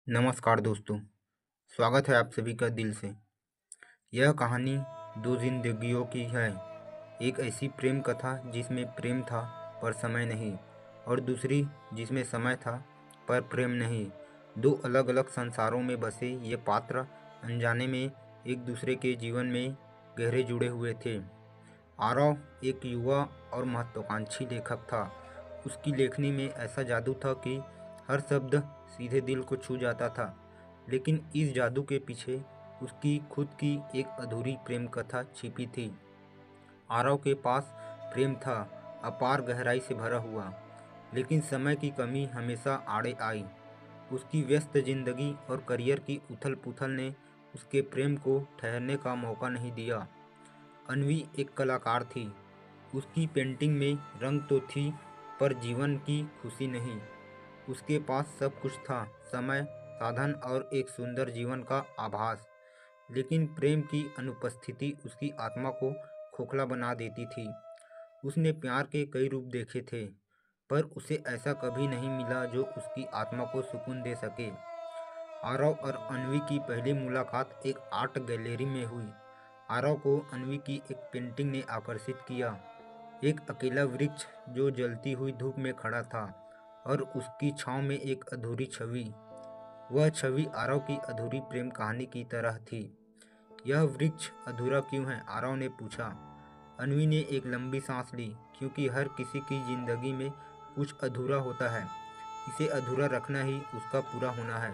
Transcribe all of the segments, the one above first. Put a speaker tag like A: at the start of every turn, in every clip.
A: नमस्कार दोस्तों, स्वागत है आप सभी का दिल से। यह कहानी दो जिंदगियों की है। एक ऐसी प्रेम कथा जिसमें प्रेम था पर समय नहीं, और दूसरी जिसमें समय था पर प्रेम नहीं। दो अलग अलग संसारों में बसे ये पात्र अनजाने में एक दूसरे के जीवन में गहरे जुड़े हुए थे। आरव एक युवा और महत्वाकांक्षी लेखक था। उसकी लेखनी में ऐसा जादू था कि हर शब्द सीधे दिल को छू जाता था। लेकिन इस जादू के पीछे उसकी खुद की एक अधूरी प्रेम कथा छिपी थी। आरव के पास प्रेम था, अपार गहराई से भरा हुआ, लेकिन समय की कमी हमेशा आड़े आई। उसकी व्यस्त जिंदगी और करियर की उथल पुथल ने उसके प्रेम को ठहरने का मौका नहीं दिया। अन्वी एक कलाकार थी। उसकी पेंटिंग में रंग तो थी, पर जीवन की खुशी नहीं। उसके पास सब कुछ था, समय, साधन और एक सुंदर जीवन का आभास। लेकिन प्रेम की अनुपस्थिति उसकी आत्मा को खोखला बना देती थी। उसने प्यार के कई रूप देखे थे, पर उसे ऐसा कभी नहीं मिला जो उसकी आत्मा को सुकून दे सके। आरव और अन्वी की पहली मुलाकात एक आर्ट गैलरी में हुई। आरव को अन्वी की एक पेंटिंग ने आकर्षित किया। एक अकेला वृक्ष जो जलती हुई धूप में खड़ा था, और उसकी छांव में एक अधूरी छवि। वह छवि आरव की अधूरी प्रेम कहानी की तरह थी। यह वृक्ष अधूरा क्यों है? आरव ने पूछा। अन्वी ने एक लंबी सांस ली, क्योंकि हर किसी की जिंदगी में कुछ अधूरा होता है। इसे अधूरा रखना ही उसका पूरा होना है।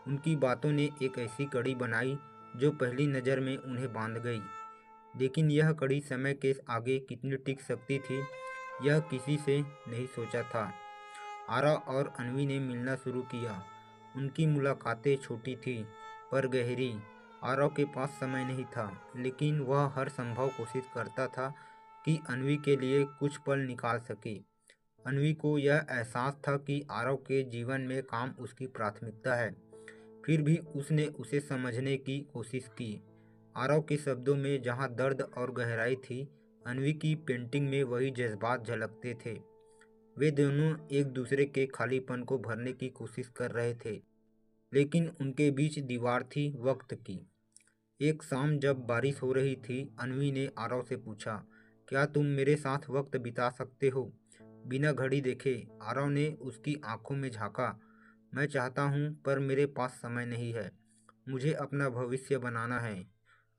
A: उनकी बातों ने एक ऐसी कड़ी बनाई जो पहली नज़र में उन्हें बांध गई। लेकिन यह कड़ी समय के आगे कितनी टिक सकती थी, यह किसी से नहीं सोचा था। आरा और अन्वी ने मिलना शुरू किया। उनकी मुलाकातें छोटी थी पर गहरी। आरव के पास समय नहीं था, लेकिन वह हर संभव कोशिश करता था कि अन्वी के लिए कुछ पल निकाल सके। अन्वी को यह एहसास था कि आरव के जीवन में काम उसकी प्राथमिकता है। फिर भी उसने उसे समझने की कोशिश की। आरव के शब्दों में जहाँ दर्द और गहराई थी, अन्वी की पेंटिंग में वही जज्बात झलकते थे। वे दोनों एक दूसरे के खालीपन को भरने की कोशिश कर रहे थे, लेकिन उनके बीच दीवार थी, वक्त की। एक शाम जब बारिश हो रही थी, अन्वी ने आरव से पूछा, क्या तुम मेरे साथ वक्त बिता सकते हो? बिना घड़ी देखे आरव ने उसकी आंखों में झांका। मैं चाहता हूँ, पर मेरे पास समय नहीं है। मुझे अपना भविष्य बनाना है।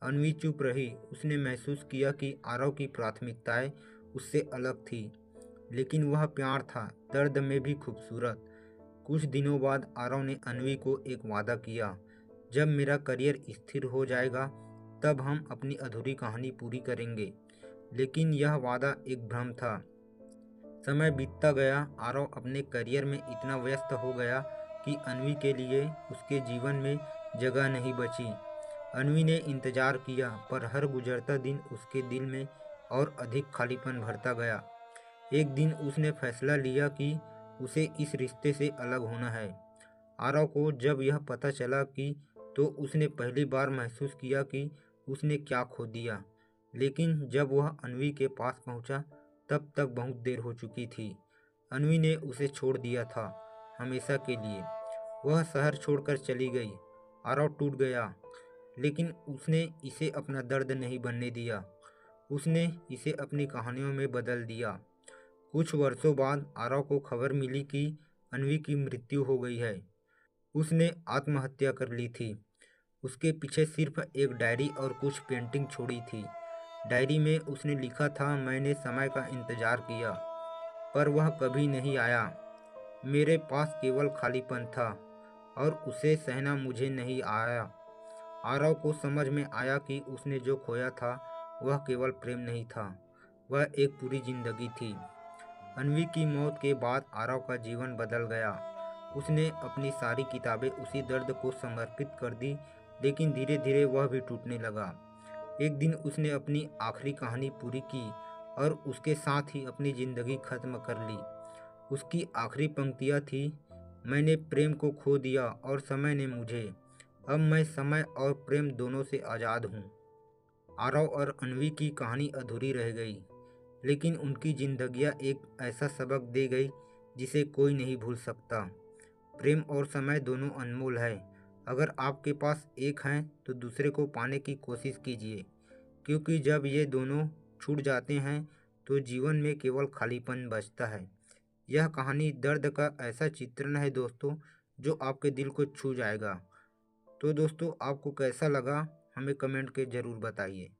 A: अन्वी चुप रही। उसने महसूस किया कि आरव की प्राथमिकताएं उससे अलग थी, लेकिन वह प्यार था, दर्द में भी खूबसूरत। कुछ दिनों बाद आरव ने अन्वी को एक वादा किया, जब मेरा करियर स्थिर हो जाएगा तब हम अपनी अधूरी कहानी पूरी करेंगे। लेकिन यह वादा एक भ्रम था। समय बीतता गया। आरव अपने करियर में इतना व्यस्त हो गया कि अन्वी के लिए उसके जीवन में जगह नहीं बची। अन्वी ने इंतजार किया, पर हर गुजरता दिन उसके दिल में और अधिक खालीपन भरता गया। एक दिन उसने फैसला लिया कि उसे इस रिश्ते से अलग होना है। आरव को जब यह पता चला कि तो उसने पहली बार महसूस किया कि उसने क्या खो दिया। लेकिन जब वह अन्वी के पास पहुंचा, तब तक बहुत देर हो चुकी थी। अन्वी ने उसे छोड़ दिया था, हमेशा के लिए। वह शहर छोड़कर चली गई। आरव टूट गया, लेकिन उसने इसे अपना दर्द नहीं बनने दिया। उसने इसे अपनी कहानियों में बदल दिया। कुछ वर्षों बाद आरव को खबर मिली कि अन्वी की मृत्यु हो गई है। उसने आत्महत्या कर ली थी। उसके पीछे सिर्फ एक डायरी और कुछ पेंटिंग छोड़ी थी। डायरी में उसने लिखा था, मैंने समय का इंतजार किया, पर वह कभी नहीं आया। मेरे पास केवल खालीपन था, और उसे सहना मुझे नहीं आया। आरव को समझ में आया कि उसने जो खोया था वह केवल प्रेम नहीं था, वह एक पूरी जिंदगी थी। अन्वी की मौत के बाद आरव का जीवन बदल गया। उसने अपनी सारी किताबें उसी दर्द को समर्पित कर दी, लेकिन धीरे धीरे वह भी टूटने लगा। एक दिन उसने अपनी आखिरी कहानी पूरी की, और उसके साथ ही अपनी जिंदगी खत्म कर ली। उसकी आखिरी पंक्तियाँ थी, मैंने प्रेम को खो दिया और समय ने मुझे। अब मैं समय और प्रेम दोनों से आज़ाद हूँ। आरव और अन्वी की कहानी अधूरी रह गई, लेकिन उनकी जिंदगियाँ एक ऐसा सबक दे गई जिसे कोई नहीं भूल सकता। प्रेम और समय दोनों अनमोल है। अगर आपके पास एक है तो दूसरे को पाने की कोशिश कीजिए, क्योंकि जब ये दोनों छूट जाते हैं तो जीवन में केवल खालीपन बचता है। यह कहानी दर्द का ऐसा चित्रण है दोस्तों, जो आपके दिल को छू जाएगा। तो दोस्तों, आपको कैसा लगा हमें कमेंट के ज़रूर बताइए।